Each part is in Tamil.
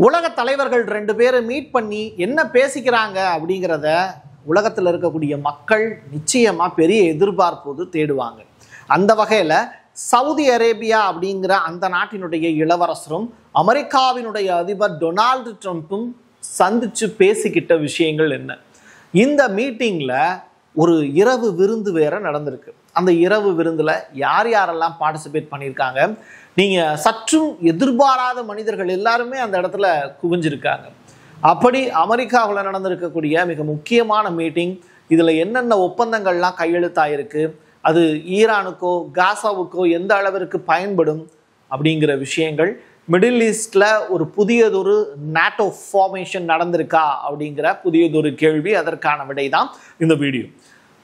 உலக தலைவர்கள் ரெண்டு பேரை மீட் பண்ணி என்ன பேசிக்கிறாங்க அப்படிங்கிறத உலகத்தில் இருக்கக்கூடிய மக்கள் நிச்சயமாக பெரிய எதிர்பார்ப்போடு தேடுவாங்க. அந்த வகையில் சவுதி அரேபியா அப்படிங்கிற அந்த நாட்டினுடைய இளவரசரும் அமெரிக்காவினுடைய அதிபர் டொனால்டு ட்ரம்ப்பும் சந்தித்து பேசிக்கிட்ட விஷயங்கள் என்ன? இந்த மீட்டிங்கில் ஒரு இரவு விருந்து வேற நடந்திருக்கு. அந்த இரவு விருந்தில் யார் யாரெல்லாம் பார்ட்டிசிபேட் பண்ணியிருக்காங்க, நீங்கள் சற்றும் எதிர்பாராத மனிதர்கள் எல்லாருமே அந்த இடத்துல குவிஞ்சிருக்காங்க. அப்படி அமெரிக்காவில் நடந்திருக்கக்கூடிய மிக முக்கியமான மீட்டிங், இதில் என்னென்ன ஒப்பந்தங்கள்லாம் கையெழுத்தாயிருக்கு, அது ஈரானுக்கோ காசாவுக்கோ எந்த அளவிற்கு பயன்படும் அப்படிங்கிற விஷயங்கள், மிடில் ஈஸ்டில் ஒரு புதியதொரு நேட்டோ ஃபார்மேஷன் நடந்திருக்கா அப்படிங்கிற புதியதொரு கேள்வி, அதற்கான விடை தான் இந்த வீடியோ.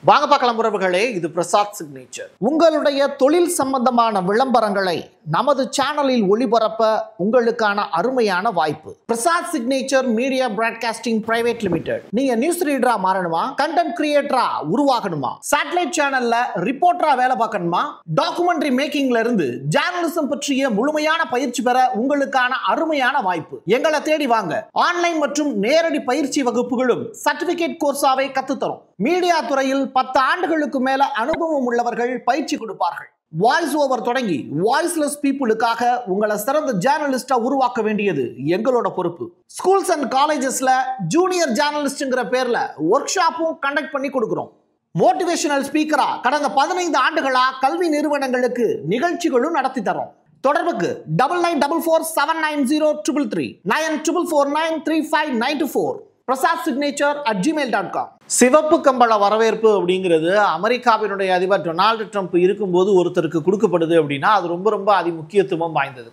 வாங்க பார்க்கலாம் உறவுகளே, இது பிரசாத் சிக்னேச்சர். உங்களுடைய தொழில் சம்பந்தமான விளம்பரங்களை நமது சேனலில் ஒளிபரப்ப உங்களுக்கான அருமையான வாய்ப்பு. Prasad signature media broadcasting private limited. நீங்க நியூஸ் ரீடரா மாறணுமா, கண்டென்ட் கிரியேட்டரா உருவாகணுமா, சேட்டலைட் சேனல்ல ரிப்போர்ட்டரா வேலை பார்க்கணுமா, டாக்குமெண்ட்ரி மேக்கிங்ல இருந்து ஜேர்னலிசம் பற்றிய முழுமையான பயிற்சி பெற உங்களுக்கான அருமையான வாய்ப்பு. எங்களை தேடி வாங்க. ஆன்லைன் மற்றும் நேரடி பயிற்சி வகுப்புகளும் சர்டிபிகேட் கோர்ஸாவை கத்துத்தரும். மீடியா துறையில் 10 ஆண்டுகளுக்கு மேல அனுபவம் உள்ளவர்கள் பயிற்சி கொடுப்பார்கள். வாய்ஸ் ஓவர் தொடங்கி வாய்ஸ்லெஸ் பீப்புளுக்காக உங்களை சிறந்த ஜேர்னலிஸ்டா உருவாக்க வேண்டியது எங்களோட பொறுப்பு. ஸ்கூல்ஸ் அண்ட் காலேஜஸ்ல ஜூனியர் ஜேர்னலிஸ்ட்ங்கிற பேர்ல ஒர்க் ஷாப்பும் கண்டக்ட் பண்ணி கொடுக்கிறோம். மோட்டிவேஷனல் ஸ்பீக்கரா கடந்த 15 ஆண்டுகளா கல்வி நிறுவனங்களுக்கு நிகழ்ச்சிகளும் நடத்தி தரோம். தொடர்புக்கு 9944790333 94493594 prasadsignature@gmail.com. சிவப்பு கம்பள வரவேற்பு அப்படிங்கிறது அமெரிக்காவினுடைய அதிபர் டொனால்டு ட்ரம்ப் இருக்கும்போது ஒருத்தருக்கு கொடுக்கப்படுது அப்படின்னா அது ரொம்ப ரொம்ப அதிமுக்கியத்துவம் வாய்ந்தது.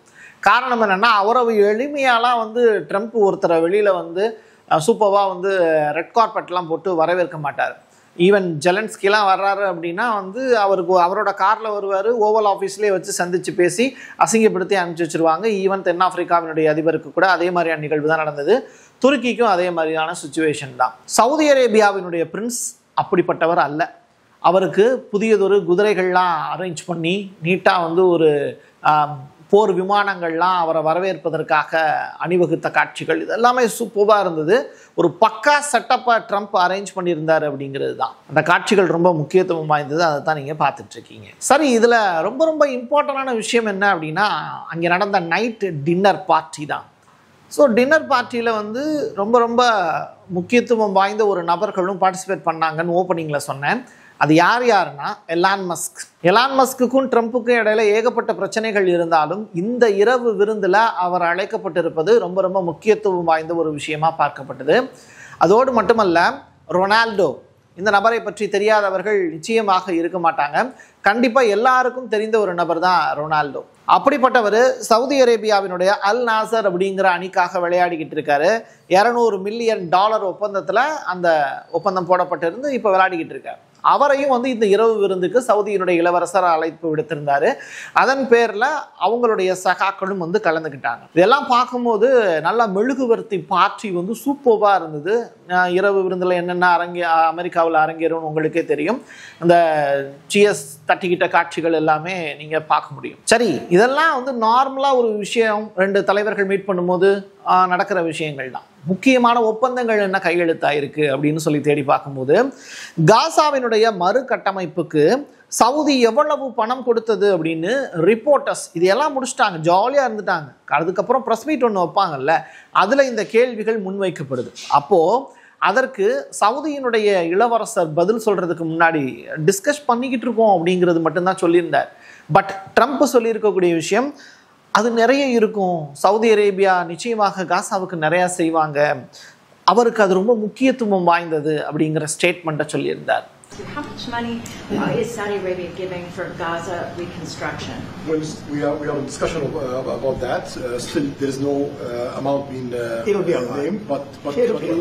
காரணம் என்னன்னா, அவரவு எளிமையாலாம் ட்ரம்ப் ஒருத்தரை வெளியில சூப்பராக ரெட் கார்பெட்லாம் போட்டு வரவேற்க மாட்டார். ஈவன் ஜெலன்ஸ்கிலாம் வர்றாரு அப்படின்னா அவருக்கு அவரோட காரில் வருவார், ஓவல் ஆஃபீஸ்லேயே வச்சு சந்தித்து பேசி அசிங்கப்படுத்தி அனுப்பிச்சி வச்சுருவாங்க. ஈவன் தென்னாப்பிரிக்காவினுடைய அதிபருக்கு கூட அதே மாதிரியான நிகழ்வு தான் நடந்தது. துருக்கிக்கும் அதே மாதிரியான சுச்சுவேஷன் தான். சவுதி அரேபியாவினுடைய பிரின்ஸ் அப்படிப்பட்டவர் அல்ல. அவருக்கு புதியதொரு குதிரைகள்லாம் அரேஞ்ச் பண்ணி நீட்டாக ஒரு போர் விமானங்கள்லாம் அவரை வரவேற்பதற்காக அணிவகுத்த காட்சிகள் இதெல்லாமே சூப்பராக இருந்தது. ஒரு பக்கா செட்டப்பை ட்ரம்ப் அரேஞ்ச் பண்ணியிருந்தார் அப்படிங்கிறது தான். அந்த காட்சிகள் ரொம்ப முக்கியத்துவம் வாய்ந்தது. அதை தான் நீங்கள் பார்த்துட்ருக்கீங்க. சரி, இதில் ரொம்ப ரொம்ப இம்பார்ட்டண்டான விஷயம் என்ன அப்படின்னா, அங்கே நடந்த நைட் டின்னர் பார்ட்டி தான். ஸோ டின்னர் பார்ட்டியில் ரொம்ப ரொம்ப முக்கியத்துவம் வாய்ந்த ஒரு நபர்களும் பார்ட்டிசிபேட் பண்ணாங்கன்னு ஓப்பனிங்கில் சொன்னேன். அது யார் யாருன்னா, எலான் மஸ்க். எலான் மஸ்க்குக்கும் ட்ரம்ப்புக்கும் இடையில ஏகப்பட்ட பிரச்சனைகள் இருந்தாலும் இந்த இரவு விருந்தில் அவர் அழைக்கப்பட்டிருப்பது ரொம்ப ரொம்ப முக்கியத்துவம் வாய்ந்த ஒரு விஷயமா பார்க்கப்பட்டது. அதோடு மட்டுமல்ல, ரொனால்டோ, இந்த நபரை பற்றி தெரியாதவர்கள் நிச்சயமாக இருக்க மாட்டாங்க. கண்டிப்பாக எல்லாருக்கும் தெரிந்த ஒரு நபர் தான் ரொனால்டோ. அப்படிப்பட்டவர் சவுதி அரேபியாவினுடைய அல் நாசர் அப்படிங்கிற அணிக்காக விளையாடிக்கிட்டு இருக்காரு. $200 மில்லியன் ஒப்பந்தத்தில் அந்த ஒப்பந்தம் போடப்பட்டிருந்து இப்போ விளையாடிக்கிட்டு இருக்காரு. அவரையும் இந்த இரவு விருந்துக்கு சவுதியினுடைய இளவரசர் அழைப்பு விடுத்திருந்தாரு. அதன் பேரில் அவங்களுடைய சகாக்களும் கலந்துக்கிட்டாங்க. இதெல்லாம் பார்க்கும்போது நல்லா மெழுகுவர்த்தி பார்ட்டி சூப்பராக இருந்தது. இரவு விருந்தில் என்னென்ன அமெரிக்காவில் அரங்கேறும் உங்களுக்கே தெரியும். அந்த சியர்ஸ் தட்டிக்கிட்ட காட்சிகள் எல்லாமே நீங்கள் பார்க்க முடியும். சரி, இதெல்லாம் நார்மலாக ஒரு விஷயம். 2 தலைவர்கள் மீட் பண்ணும்போது நடக்கிற விஷயங்கள் தான். முக்கியமான ஒப்பந்தங்கள் என்ன கையெழுத்தாயிருக்கு அப்படின்னு சொல்லி தேடி பார்க்கும்போது, காசாவினுடைய மறு கட்டமைப்புக்கு சவுதி எவ்வளவு பணம் கொடுத்தது அப்படின்னு ரிப்போர்ட்டர்ஸ் இதையெல்லாம் முடிச்சுட்டாங்க, ஜாலியாக இருந்துட்டாங்க. அதுக்கப்புறம் ப்ரெஸ் மீட் ஒன்று வைப்பாங்கல்ல, அதில் இந்த கேள்விகள் முன்வைக்கப்படுது. அப்போது அதற்கு சவுதியினுடைய இளவரசர் பதில் சொல்கிறதுக்கு முன்னாடி டிஸ்கஸ் பண்ணிக்கிட்டு இருக்கோம் அப்படிங்கிறது மட்டும்தான் சொல்லியிருந்தார். பட் ட்ரம்ப் சொல்லியிருக்கக்கூடிய விஷயம் அது நிறைய இருக்கும். சவுதி அரேபியா நிச்சயமாக காசாவுக்கு நிறையா செய்வாங்க, அவருக்கு அது ரொம்ப முக்கியத்துவம் வாய்ந்தது அப்படிங்கிற ஸ்டேட்மெண்ட்டை சொல்லியிருந்தார். How much money is Saudi Arabia giving for Gaza reconstruction? Well, we are in discussion about that. Still, there is no amount being named, but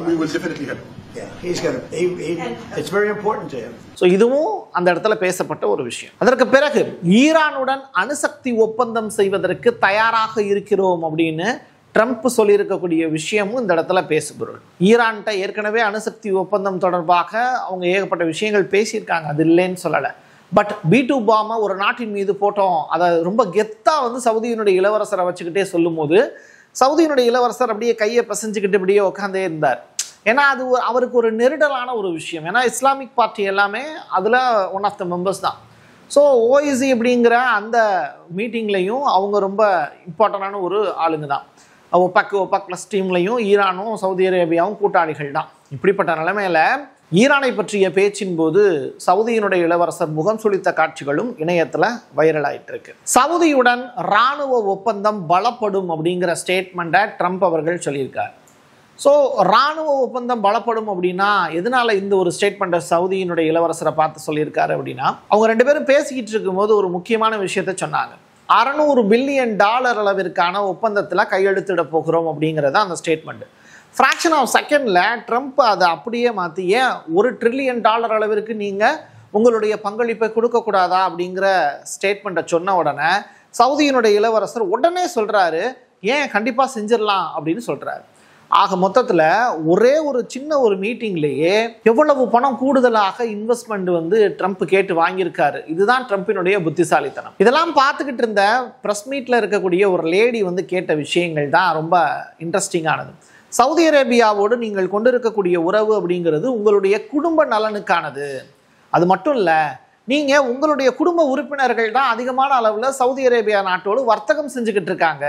we will definitely help. Yeah, he's going to. It's very important to him. So இதுவும் அந்த இடத்துல பேசப்பட்ட ஒரு விஷயம். அதற்கு பிறகு ஈரானுடன் அணுசக்தி ஒப்பந்தம் செய்வதற்கு தயாராக இருக்கிறோம் அப்படின்னு ட்ரம்ப் சொல்லியிருக்கக்கூடிய விஷயமும் இந்த இடத்துல பேசுபொருள். ஈரான்கிட்ட ஏற்கனவே அணுசக்தி ஒப்பந்தம் தொடர்பாக அவங்க ஏகப்பட்ட விஷயங்கள் பேசியிருக்காங்க, அது இல்லைன்னு சொல்லலை. பட் B2 பாமை ஒரு நாட்டின் மீது போட்டோம், அதை ரொம்ப கெத்தாக சவுதியினுடைய இளவரசரை வச்சுக்கிட்டே சொல்லும் போது சவுதியினுடைய இளவரசர் அப்படியே கையை பசைஞ்சுக்கிட்டு இப்படியே உட்காந்தே இருந்தார். ஏன்னா அது அவருக்கு ஒரு நெருடலான ஒரு விஷயம். ஏன்னா இஸ்லாமிக் பார்ட்டி எல்லாமே அதில் ஒன் ஆஃப் த மெம்பர்ஸ் தான். ஸோ ஓஐசி அப்படிங்கிற அந்த மீட்டிங்லையும் அவங்க ரொம்ப இம்பார்ட்டண்டான ஒரு ஆளுங்க தான். ஒபக் ப்ளஸ் டீம்லையும் ஈரானும் சவுதி அரேபியாவும் கூட்டாளிகள் தான். இப்படிப்பட்ட நிலைமையில் ஈரானை பற்றிய பேச்சின் போது சவுதியினுடைய இளவரசர் முகம் சுளித்த காட்சிகளும் இணையத்தில் வைரல் ஆகிட்டு இருக்கு. சவுதியுடன் இராணுவ ஒப்பந்தம் பலப்படும் அப்படிங்கிற ஸ்டேட்மெண்ட்டை ட்ரம்ப் அவர்கள் சொல்லியிருக்கார். ஸோ இராணுவ ஒப்பந்தம் பலப்படும் அப்படின்னா எதனால இந்த ஒரு ஸ்டேட்மெண்ட்டை சவுதியினுடைய இளவரசரை பார்த்து சொல்லியிருக்காரு அப்படின்னா, அவங்க 2 பேரும் பேசிக்கிட்டு இருக்கும்போது ஒரு முக்கியமான விஷயத்த சொன்னாங்க. $600 பில்லியன் அளவிற்கான ஒப்பந்தத்தில் கையெழுத்திட போகிறோம் அப்படிங்கிறத அந்த ஸ்டேட்மெண்ட். ஃப்ராக்ஷன் ஆஃப் செகண்டில் ட்ரம்ப் அதை அப்படியே மாற்றி, ஏன் $1 ட்ரில்லியன் அளவிற்கு நீங்கள் உங்களுடைய பங்களிப்பை கொடுக்கக்கூடாதா அப்படிங்கிற ஸ்டேட்மெண்ட்டை சொன்ன உடனே சவுதியினுடைய இளவரசர் உடனே சொல்கிறாரு, ஏன் கண்டிப்பாக செஞ்சிடலாம் அப்படின்னு சொல்கிறாரு. ஆக மொத்தத்தில் ஒரே ஒரு சின்ன ஒரு மீட்டிங்லேயே எவ்வளவு பணம் கூடுதலாக இன்வெஸ்ட்மெண்ட் வந்து ட்ரம்ப் கேட்டு வாங்கியிருக்காரு. இதுதான் ட்ரம்பினுடைய புத்திசாலித்தனம். இதெல்லாம் பார்த்துக்கிட்டு இருந்த ப்ரெஸ் மீட்டில் இருக்கக்கூடிய ஒரு லேடி வந்து கேட்ட விஷயங்கள் தான் ரொம்ப இன்ட்ரெஸ்டிங்கானது. சவுதி அரேபியாவோடு நீங்கள் கொண்டிருக்கக்கூடிய உறவு அப்படிங்கிறது உங்களுடைய குடும்ப நலனுக்கானது. அது மட்டும் இல்லை, நீங்கள் உங்களுடைய குடும்ப உறுப்பினர்கள் தான் அதிகமான அளவில் சவுதி அரேபியா நாட்டோடு வர்த்தகம் செஞ்சுக்கிட்டு இருக்காங்க.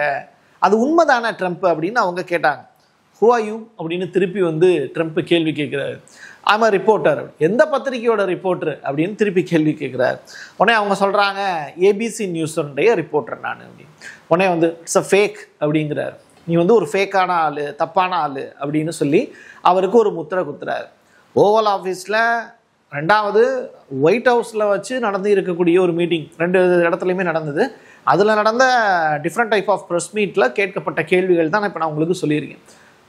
அது உண்மைதானே ட்ரம்ப் அப்படின்னு அவங்க கேட்டாங்க. ஹூ ஆர் யூ அப்படின்னு திருப்பி வந்து ட்ரம்ப் கேள்வி கேட்குறாரு. ஆமா ரிப்போர்ட்டர், எந்த பத்திரிகையோட ரிப்போர்ட்டர் அப்படின்னு திருப்பி கேள்வி கேட்குறாரு. உடனே அவங்க சொல்கிறாங்க, ஏபிசி நியூஸுடைய ரிப்போர்ட்டர் நான் அப்படின்னு. உடனே வந்து இட்ஸ் அ ஃபேக் அப்படிங்கிறார். நீ வந்து ஒரு ஃபேக்கான ஆள், தப்பான ஆள் அப்படின்னு சொல்லி அவருக்கு ஒரு முத்திரை குத்துறாரு. ஓவல் ஆஃபீஸில் 2வது ஒயிட் ஹவுஸில் வச்சு நடந்து இருக்கக்கூடிய ஒரு மீட்டிங் 2 இடத்துலையுமே நடந்தது. அதில் நடந்த டிஃப்ரெண்ட் டைப் ஆஃப் ப்ரெஸ் மீட்டில் கேட்கப்பட்ட கேள்விகள் தான் இப்போ நான் உங்களுக்கு சொல்லியிருக்கேன்.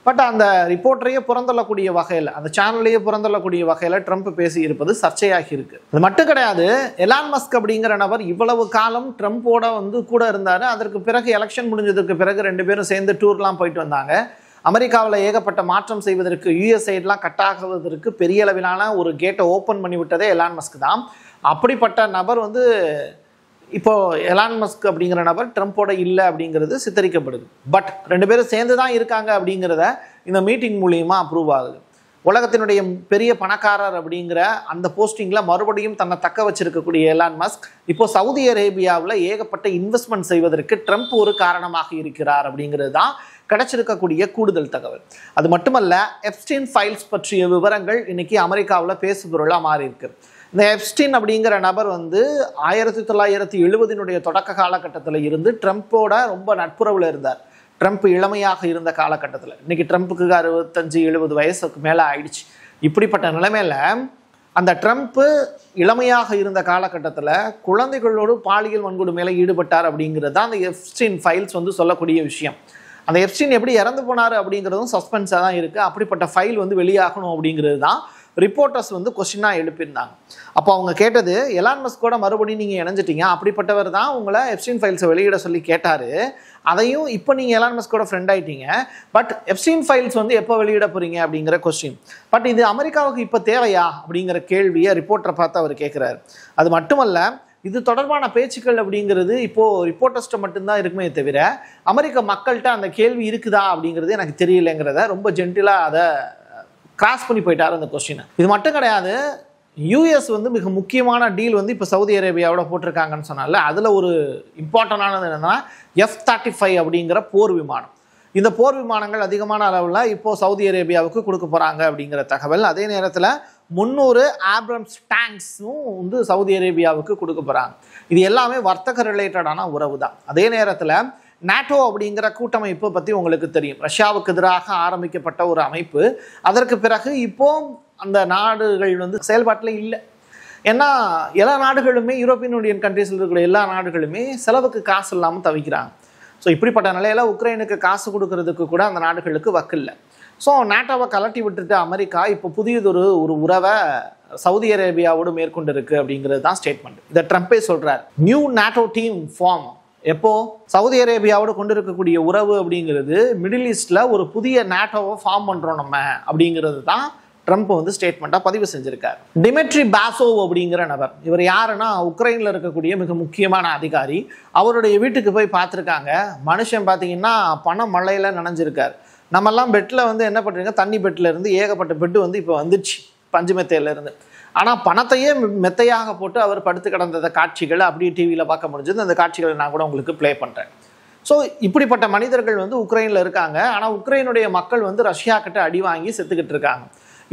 பட் அந்த ரிப்போர்ட்டரையே புறந்தள்ளக்கூடிய வகையில், அந்த சேனல்லையே புறந்தள்ளக்கூடிய வகையில் ட்ரம்ப் பேசி இருப்பது சர்ச்சையாகி இருக்கு. அது மட்டும் கிடையாது, எலான் மஸ்க் அப்படிங்கிற நபர் இவ்வளவு காலம் ட்ரம்போட வந்து கூட இருந்தார். அதற்கு பிறகு எலெக்ஷன் முடிஞ்சதுக்கு பிறகு 2 பேரும் சேர்ந்து டூர்லாம் போயிட்டு வந்தாங்க. அமெரிக்காவில் ஏகப்பட்ட மாற்றம் செய்வதற்கு, யுஎஸ்ஐடெலாம் கட் ஆகுவதற்கு பெரிய அளவிலான ஒரு கேட்டை ஓப்பன் பண்ணி விட்டதே எலான் மஸ்க் தான். அப்படிப்பட்ட நபர் வந்து இப்போது எலான் மஸ்க் அப்படிங்கிற நபர் ட்ரம்போட இல்லை அப்படிங்கிறது சித்தரிக்கப்படுது. பட் 2 பேரும் சேர்ந்து தான் இருக்காங்க அப்படிங்கிறத இந்த மீட்டிங் மூலியமாக அப்ரூவ் ஆகுது. உலகத்தினுடைய பெரிய பணக்காரர் அப்படிங்கிற அந்த போஸ்டிங்கில் மறுபடியும் தன்னை தக்க வச்சிருக்கக்கூடிய எலான் மஸ்க் இப்போ சவுதி அரேபியாவில் ஏகப்பட்ட இன்வெஸ்ட்மெண்ட் செய்வதற்கு ட்ரம்ப் ஒரு காரணமாக இருக்கிறார் அப்படிங்கிறது தான் கிடைச்சிருக்கக்கூடிய கூடுதல் தகவல். அது மட்டுமல்ல, எப்ஸ்டீன் ஃபைல்ஸ் பற்றிய விவரங்கள் இன்னைக்கு அமெரிக்காவில் பேசுபொருளாக மாறி இருக்கு. இந்த எப்ஸ்டீன் அப்படிங்கிற நபர் வந்து 1970 தொடக்க காலகட்டத்தில் இருந்து ட்ரம்ப்போட ரொம்ப நட்புறவில் இருந்தார். ட்ரம்ப் இளமையாக இருந்த காலகட்டத்தில். இன்னைக்கு ட்ரம்ப்புக்கு 65-70 வயசுக்கு மேலே ஆயிடுச்சு. இப்படிப்பட்ட நிலைமையில் அந்த ட்ரம்ப்பு இளமையாக இருந்த காலகட்டத்தில் குழந்தைகளோடு பாலியல் வன்கொடுமையில் ஈடுபட்டார் அப்படிங்கிறது தான் அந்த எப்ஸ்டீன் ஃபைல்ஸ் வந்து சொல்லக்கூடிய விஷயம். அந்த எப்ஸ்டீன் எப்படி இறந்து போனார் அப்படிங்கிறதும் சஸ்பென்ஸாக தான் இருக்குது. அப்படிப்பட்ட ஃபைல் வந்து வெளியாகணும் அப்படிங்கிறது தான் ரிப்போர்ட்டர்ஸ் வந்து கொஸ்டினாக எழுப்பியிருந்தாங்க. அப்போ அவங்க கேட்டது, எலான் மஸ்கோட மறுபடியும் நீங்கள் இணைஞ்சிட்டீங்க, அப்படிப்பட்டவர் தான் உங்களை எப்ஸ்டீன் ஃபைல்ஸை வெளியிட சொல்லி கேட்டார். அதையும் இப்போ நீங்கள் எலான் மஸ்கோட ஃப்ரெண்ட் ஆகிட்டீங்க, பட் எப்ஸ்டீன் ஃபைல்ஸ் வந்து எப்போ வெளியிட போகிறீங்க அப்படிங்கிற கொஸ்டின். பட் இது அமெரிக்காவுக்கு இப்போ தேவையா அப்படிங்கிற கேள்வியை ரிப்போர்ட்டரை பார்த்து அவர் கேட்குறாரு. அது மட்டுமல்ல, இது தொடர்பான பேச்சுக்கள் அப்படிங்கிறது இப்போது ரிப்போர்ட்டர்ஸ்ட்டை மட்டும்தான் இருக்குமே தவிர அமெரிக்க மக்கள்கிட்ட அந்த கேள்வி இருக்குதா அப்படிங்கிறது எனக்கு தெரியலைங்கிறத ரொம்ப ஜென்டிலாக அதை கிராஸ் பண்ணி போயிட்டார் அந்த கொஸ்டினை. இது மட்டும் கிடையாது, யூஎஸ் வந்து மிக முக்கியமான டீல் வந்து இப்போ சவுதி அரேபியாவோட போட்டிருக்காங்கன்னு சொன்னால அதில் ஒரு இம்பார்ட்டண்டானது என்னென்னா F-35 அப்படிங்கிற போர் விமானம். இந்த போர் விமானங்கள் அதிகமான அளவில் இப்போது சவுதி அரேபியாவுக்கு கொடுக்க போகிறாங்க அப்படிங்கிற தகவல். அதே நேரத்தில் 300 ஆப்ரம்ஸ் டேங்க்ஸும் வந்து சவுதி அரேபியாவுக்கு கொடுக்க போகிறாங்க. இது எல்லாமே வர்த்தக ரிலேட்டடான உறவு தான். அதே நேரத்தில் நாட்டோ அப்படிங்கிற கூட்டமைப்பு பற்றி உங்களுக்கு தெரியும். ரஷ்யாவுக்கு எதிராக ஆரம்பிக்கப்பட்ட ஒரு அமைப்பு. அதற்கு பிறகு இப்போ அந்த நாடுகள் வந்து செயல்பாட்டில் இல்லை. ஏன்னா எல்லா நாடுகளுமே, யூரோப்பியன் யூனியன் கண்ட்ரீஸில் இருக்கிற எல்லா நாடுகளுமே செலவுக்கு காசு இல்லாமல் தவிக்கிறாங்க. ஸோ இப்படிப்பட்ட நிலையில் உக்ரைனுக்கு காசு கொடுக்கறதுக்கு கூட அந்த நாடுகளுக்கு வக்கில்லை. ஸோ நாட்டோவை கலட்டி விட்டுட்டு அமெரிக்கா இப்போ புதியதொரு உறவை சவுதி அரேபியாவோடு மேற்கொண்டு இருக்கு அப்படிங்கிறது தான் ஸ்டேட்மெண்ட். இதை ட்ரம்பே சொல்கிறார். New NATO team form. எப்போ சவுதி அரேபியாவோடு கொண்டு இருக்கக்கூடிய உறவு அப்படிங்கிறது மிடில் ஈஸ்டில் ஒரு புதிய நாட்டோவை ஃபார்ம் பண்ணுறோம் நம்ம அப்படிங்கிறது தான் ட்ரம்ப் வந்து ஸ்டேட்மெண்ட்டாக பதிவு செஞ்சிருக்கார். டிமிட்ரி பாசோவ் அப்படிங்கிற நபர், இவர் யாருன்னா உக்ரைனில் இருக்கக்கூடிய மிக முக்கியமான அதிகாரி. அவருடைய வீட்டுக்கு போய் பார்த்துருக்காங்க. மனுஷன் பார்த்தீங்கன்னா பணம் மழையில் நனைஞ்சிருக்கார். நம்மெல்லாம் பெட்டில் வந்து என்ன பண்ணுறீங்க, தண்ணி பெட்டில் இருந்து ஏகப்பட்ட பெட்டு வந்து இப்போ வந்துச்சு பஞ்சு மெத்தையிலேருந்து. ஆனால் பணத்தையே மெத்தையாக போட்டு அவர் படுத்து கிடந்த காட்சிகளை அப்படியே டிவியில் பார்க்க முடிஞ்சது. அந்த காட்சிகளை நான் கூட உங்களுக்கு ப்ளே பண்ணுறேன். ஸோ இப்படிப்பட்ட மனிதர்கள் வந்து உக்ரைனில் இருக்காங்க. ஆனால் உக்ரைனுடைய மக்கள் வந்து ரஷ்யா கிட்ட அடி வாங்கி செத்துக்கிட்டு இருக்காங்க.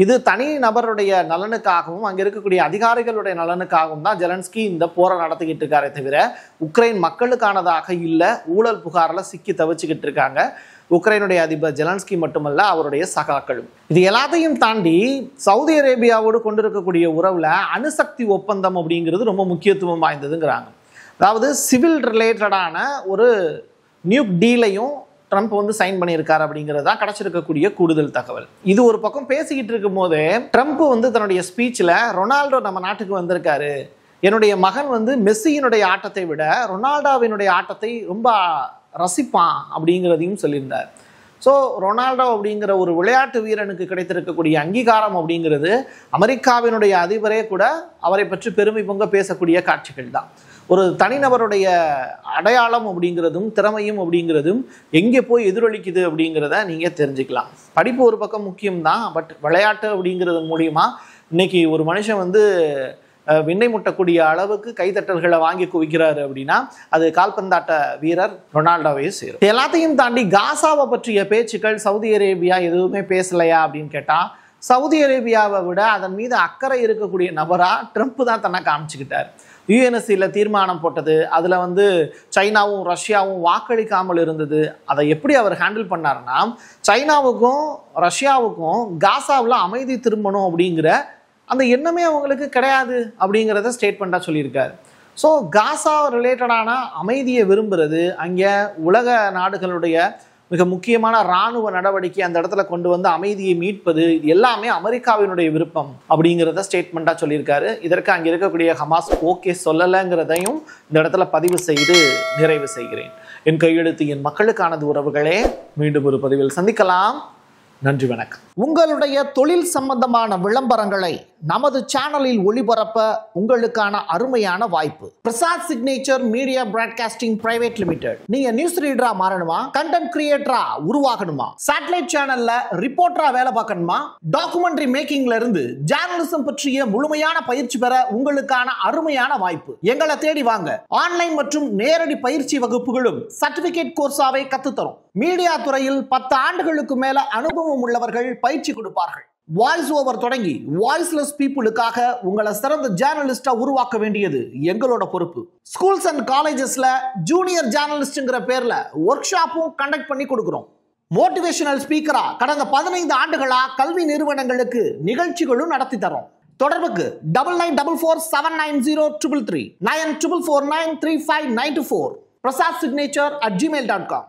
இது தனி நபருடைய நலனுக்காகவும் அங்கே இருக்கக்கூடிய அதிகாரிகளுடைய நலனுக்காகவும் தான் ஜெலன்ஸ்கி இந்த போரை நடத்திக்கிட்டு இருக்காரே தவிர உக்ரைன் மக்களுக்கானதாக இல்லை. ஊழல் புகாரில் சிக்கி தவிச்சுக்கிட்டு இருக்காங்க உக்ரைனுடைய அதிபர் ஜெலன்ஸ்கி மட்டுமல்ல, அவருடைய சகாக்களும். இது எல்லாத்தையும் தாண்டி சவுதி அரேபியாவோடு கொண்டிருக்கக்கூடிய உறவில் அணுசக்தி ஒப்பந்தம் அப்படிங்கிறது ரொம்ப முக்கியத்துவம் வாய்ந்ததுங்கிறாங்க. அதாவது சிவில் ரிலேட்டடான ஒரு நியூக் டீலையும் ட்ரம்ப் வந்து சைன் பண்ணியிருக்காரு அப்படிங்கிறது தான் கிடைச்சிருக்கக்கூடிய கூடுதல் தகவல். இது ஒரு பக்கம் பேசிக்கிட்டு இருக்கும் போதே ட்ரம்ப் வந்து தன்னுடைய ஸ்பீச்சில் ரொனால்டோ நம்ம நாட்டுக்கு வந்திருக்காரு, என்னுடைய மகன் வந்து மெஸ்ஸியினுடைய ஆட்டத்தை விட ரொனால்டோவினுடைய ஆட்டத்தை ரொம்ப ரசிப்பான் அப்படிங்கிறதையும் சொல்லியிருந்தார். ஸோ ரொனால்டோ அப்படிங்கிற ஒரு விளையாட்டு வீரனுக்கு கிடைத்திருக்கக்கூடிய அங்கீகாரம் அப்படிங்கிறது அமெரிக்காவினுடைய அதிபரே கூட அவரை பற்றி பெருமை பொங்க பேசக்கூடிய காட்சிகள் தான். ஒரு தனிநபருடைய அடையாளம் அப்படிங்கிறதும் திறமையும் அப்படிங்கிறதும் எங்கே போய் எதிரொலிக்குது அப்படிங்கிறத நீங்கள் தெரிஞ்சுக்கலாம். படிப்பு ஒரு பக்கம் முக்கியம்தான், பட் விளையாட்டு அப்படிங்கிறது மூலியமா இன்னைக்கு ஒரு மனுஷன் வந்து விண்ணை முட்டக்கூடிய அளவுக்கு கைத்தட்டல்களை வாங்கி குவிக்கிறாரு அப்படின்னா அது கால்பந்தாட்ட வீரர் ரொனால்டோவே சேரும். எல்லாத்தையும் தாண்டி காசாவை பற்றிய பேச்சுக்கள் சவுதி அரேபியா எதுவுமே பேசலையா அப்படின்னு கேட்டால் சவுதி அரேபியாவை விட அதன் மீது அக்கறை இருக்கக்கூடிய நபராக ட்ரம்ப் தான் தன்னை காமிச்சுக்கிட்டார். யுஎன்எஸ்சியில் தீர்மானம் போட்டது, அதில் வந்து சைனாவும் ரஷ்யாவும் வாக்களிக்காமல் இருந்தது. அதை எப்படி அவர் ஹேண்டில் பண்ணார்னா, சைனாவுக்கும் ரஷ்யாவுக்கும் காசாவில் அமைதி திரும்பணும் அப்படிங்கிற அந்த எண்ணமே அவங்களுக்கு கிடையாது அப்படிங்கிறத ஸ்டேட்மெண்ட்டாக சொல்லியிருக்காரு. ஸோ காசா ரிலேட்டடான அமைதியை விரும்புகிறது, அங்கே உலக நாடுகளுடைய மிக முக்கியமான இராணுவ நடவடிக்கை அந்த இடத்துல கொண்டு வந்து அமைதியை மீட்பது, இது எல்லாமே அமெரிக்காவினுடைய விருப்பம் அப்படிங்கிறத ஸ்டேட்மெண்ட்டாக சொல்லியிருக்காரு. இதற்கு அங்கே இருக்கக்கூடிய ஹமாஸ் ஓகே சொல்லலைங்கிறதையும் இந்த இடத்துல பதிவு செய்து நிறைவு செய்கிறேன். என் கையெழுத்து என் மக்களுக்கானது உறவுகளே. மீண்டும் ஒரு பதிவில் சந்திக்கலாம். நன்றி, வணக்கம். உங்களுடைய தொழில் சம்பந்தமான விளம்பரங்களை நமது சேனலில் ஒளிபரப்ப உங்களுக்கான அருமையான வாய்ப்பு. Prasad signature media broadcasting private limited. நீங்க நியூஸ் ரீடரா மாறணுமா, கண்டென்ட் கிரியேட்டரா உருவாகணுமா, சேட்டலைட் சேனல்ல ரிப்போர்ட்டரா வேலை பார்க்கணுமா, டாக்குமெண்ட்ரி மேக்கிங்ல இருந்து ஜேர்னலிசம் பற்றிய முழுமையான பயிற்சி பெற உங்களுக்கான அருமையான வாய்ப்பு. எங்களை தேடி வாங்க. ஆன்லைன் மற்றும் நேரடி பயிற்சி வகுப்புகளும் சர்டிபிகேட் கோர்ஸாவே கத்துத்தரும். மீடியா துறையில் 10 ஆண்டுகளுக்கு மேல அனுபவம் உள்ளவர்கள் பயிற்சி கொடுப்பார்கள். வாய்ஸ் ஓவர் தொடங்கி வாய்ஸ்லெஸ் பீப்புளுக்காக உங்களை சிறந்த ஜேர்னலிஸ்டா உருவாக்க வேண்டியது எங்களோட பொறுப்பு. ஸ்கூல்ஸ் அண்ட் காலேஜஸ்ல ஜூனியர் ஜேர்னலிஸ்ட்ங்கிற பேர்ல ஒர்க் ஷாப்பும் கண்டக்ட் பண்ணி கொடுக்கிறோம். மோட்டிவேஷனல் ஸ்பீக்கரா கடந்த 15 ஆண்டுகளா கல்வி நிறுவனங்களுக்கு நிகழ்ச்சிகளும் நடத்தி தரோம். தொடர்புக்கு 9944790333 94493594 prasad signature@gmail.com.